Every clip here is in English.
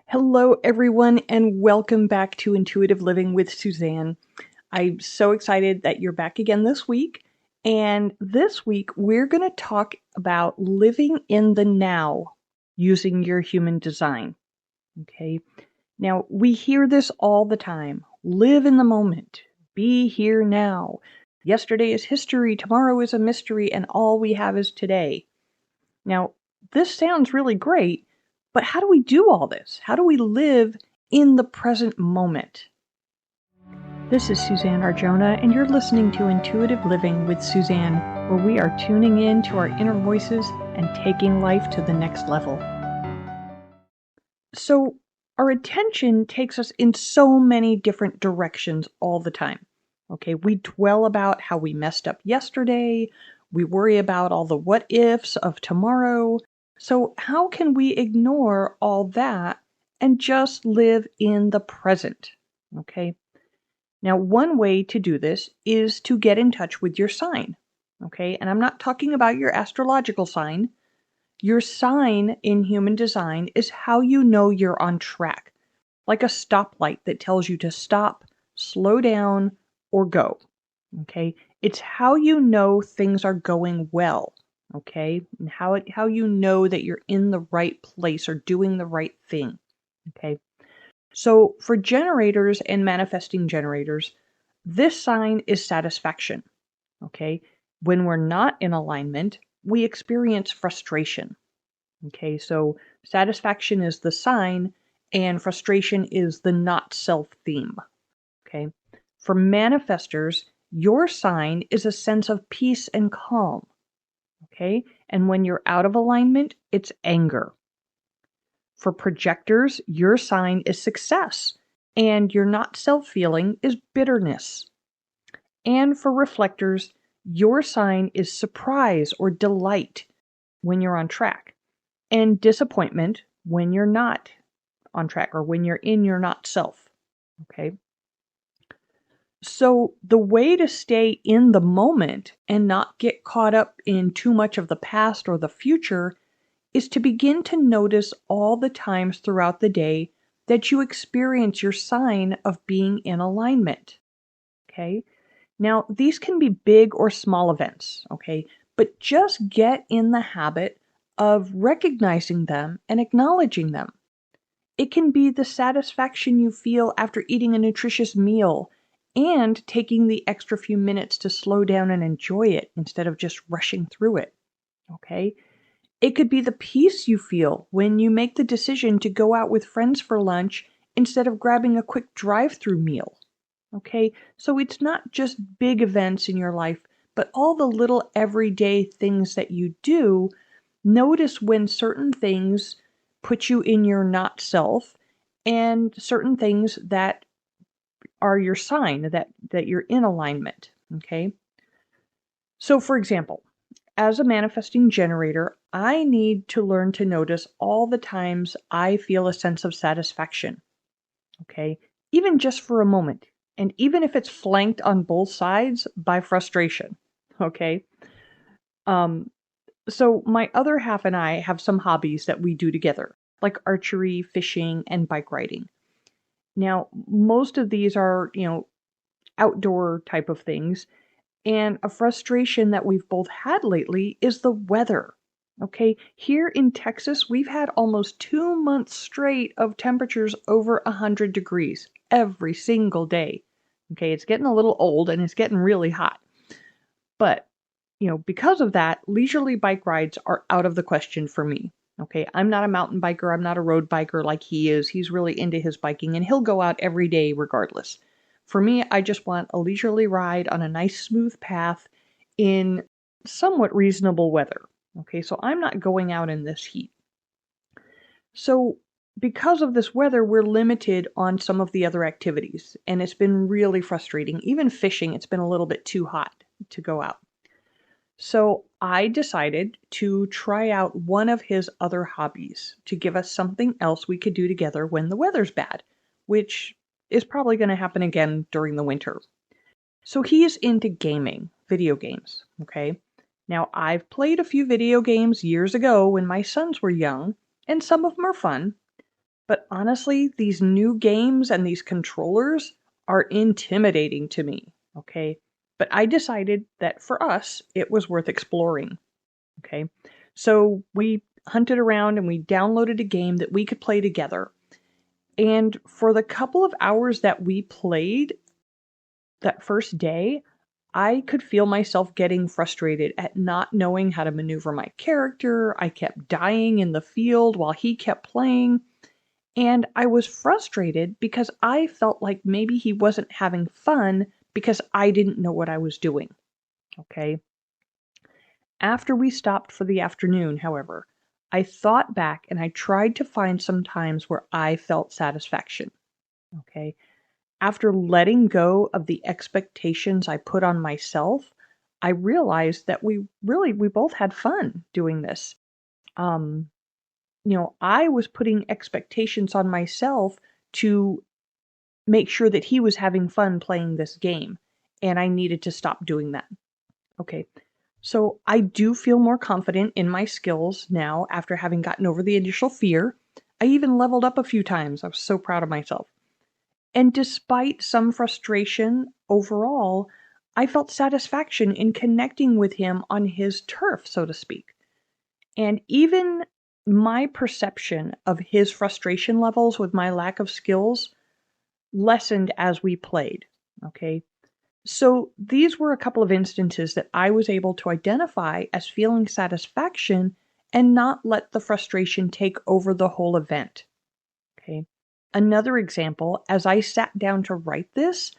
Hello, everyone, and welcome back to Intuitive Living with Suzanne. I'm so excited that you're back again this week. And this week, we're going to talk about living in the now using your human design. Okay. Now, we hear this all the time. Live in the moment. Be here now. Yesterday is history. Tomorrow is a mystery. And all we have is today. Now, this sounds really great, but how do we do all this? How do we live in the present moment? This is Suzanne Arjona, and you're listening to Intuitive Living with Suzanne, where we are tuning in to our inner voices and taking life to the next level. So, our attention takes us in so many different directions all the time. Okay, we dwell about how we messed up yesterday. We worry about all the what ifs of tomorrow. So, how can we ignore all that and just live in the present? Okay. Now, one way to do this is to get in touch with your sign. Okay. And I'm not talking about your astrological sign. Your sign in human design is how you know you're on track, like a stoplight that tells you to stop, slow down, or go. Okay? It's how you know things are going well. Okay? And how you know that you're in the right place or doing the right thing. Okay? So for generators and manifesting generators, this sign is satisfaction. Okay? When we're not in alignment, we experience frustration. Okay, so satisfaction is the sign and frustration is the not self theme. Okay, for manifestors, your sign is a sense of peace and calm. Okay, and when you're out of alignment, it's anger. For projectors, your sign is success and your not self feeling is bitterness. And for reflectors, your sign is surprise or delight when you're on track, and disappointment when you're not on track or when you're in your not self. Okay. So the way to stay in the moment and not get caught up in too much of the past or the future is to begin to notice all the times throughout the day that you experience your sign of being in alignment. Okay. Now, these can be big or small events. Okay. But just get in the habit of recognizing them and acknowledging them. It can be the satisfaction you feel after eating a nutritious meal and taking the extra few minutes to slow down and enjoy it instead of just rushing through it. Okay? It could be the peace you feel when you make the decision to go out with friends for lunch instead of grabbing a quick drive-through meal. Okay? So it's not just big events in your life, but all the little everyday things that you do. Notice when certain things put you in your not self and certain things that are your sign that you're in alignment. Okay. So for example, as a manifesting generator, I need to learn to notice all the times I feel a sense of satisfaction. Okay. Even just for a moment. And even if it's flanked on both sides by frustration. Okay. So my other half and I have some hobbies that we do together, like archery, fishing, and bike riding. Now, most of these are, outdoor type of things, and a frustration that we've both had lately is the weather. Okay, here in Texas, we've had almost 2 months straight of temperatures over 100 degrees every single day. Okay, it's getting a little old and it's getting really hot. But because of that, leisurely bike rides are out of the question for me. Okay, I'm not a mountain biker. I'm not a road biker like he is. He's really into his biking and he'll go out every day regardless. For me, I just want a leisurely ride on a nice smooth path in somewhat reasonable weather. Okay, so I'm not going out in this heat. So because of this weather, we're limited on some of the other activities, and it's been really frustrating. Even fishing, it's been a little bit too hot to go out. So I decided to try out one of his other hobbies to give us something else we could do together when the weather's bad, which is probably going to happen again during the winter. So he's into gaming, video games, okay? Now, I've played a few video games years ago when my sons were young, and some of them are fun. But honestly, these new games and these controllers are intimidating to me, okay? But I decided that for us, it was worth exploring, okay? So we hunted around and we downloaded a game that we could play together. And for the couple of hours that we played that first day, I could feel myself getting frustrated at not knowing how to maneuver my character. I kept dying in the field while he kept playing. And I was frustrated because I felt like maybe he wasn't having fun because I didn't know what I was doing. Okay. After we stopped for the afternoon, however, I thought back and I tried to find some times where I felt satisfaction. Okay. After letting go of the expectations I put on myself, I realized that we both had fun doing this. I was putting expectations on myself to make sure that he was having fun playing this game, and I needed to stop doing that. Okay. So I do feel more confident in my skills now after having gotten over the initial fear. I even leveled up a few times. I was so proud of myself. And despite some frustration overall, I felt satisfaction in connecting with him on his turf, so to speak. And even my perception of his frustration levels with my lack of skills lessened as we played. Okay. So these were a couple of instances that I was able to identify as feeling satisfaction and not let the frustration take over the whole event. Okay. Another example, as I sat down to write this,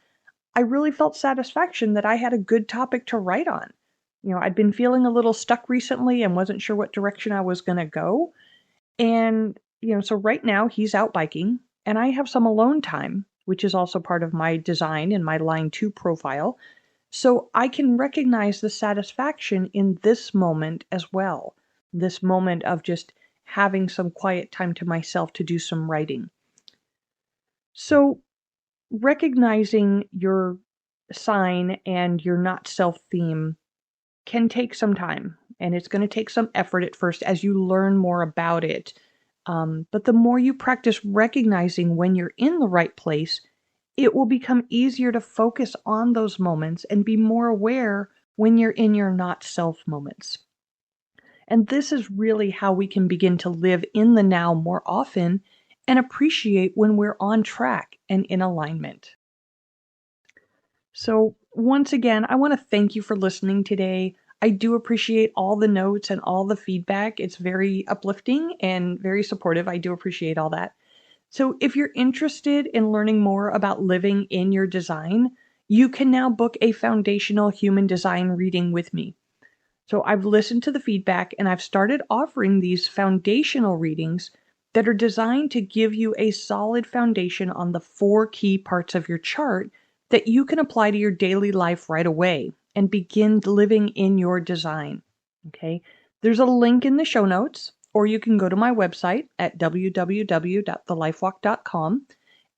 I really felt satisfaction that I had a good topic to write on. I'd been feeling a little stuck recently and wasn't sure what direction I was going to go. And, so right now he's out biking and I have some alone time, which is also part of my design and my Line 2 profile. So I can recognize the satisfaction in this moment as well. This moment of just having some quiet time to myself to do some writing. So recognizing your sign and your not self theme can take some time, and it's going to take some effort at first as you learn more about it. But the more you practice recognizing when you're in the right place, it will become easier to focus on those moments and be more aware when you're in your not self moments. And this is really how we can begin to live in the now more often and appreciate when we're on track and in alignment. So once again, I want to thank you for listening today. I do appreciate all the notes and all the feedback. It's very uplifting and very supportive. I do appreciate all that. So if you're interested in learning more about living in your design, you can now book a foundational human design reading with me. So I've listened to the feedback and I've started offering these foundational readings that are designed to give you a solid foundation on the 4 key parts of your chart that you can apply to your daily life right away and begin living in your design. Okay. There's a link in the show notes, or you can go to my website at www.thelifewalk.com.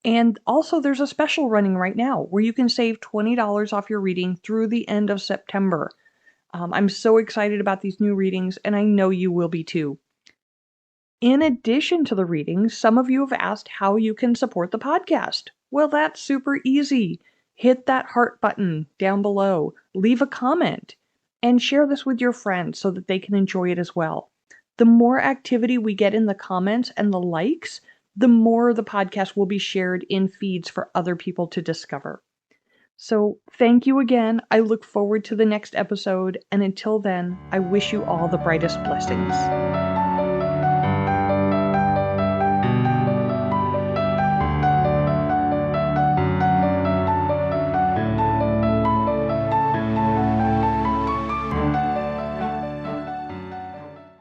And also there's a special running right now where you can save $20 off your reading through the end of September. I'm so excited about these new readings, and I know you will be too. In addition to the readings, some of you have asked how you can support the podcast. Well, that's super easy. Hit that heart button down below, leave a comment, and share this with your friends so that they can enjoy it as well. The more activity we get in the comments and the likes, the more the podcast will be shared in feeds for other people to discover. So thank you again. I look forward to the next episode. And until then, I wish you all the brightest blessings.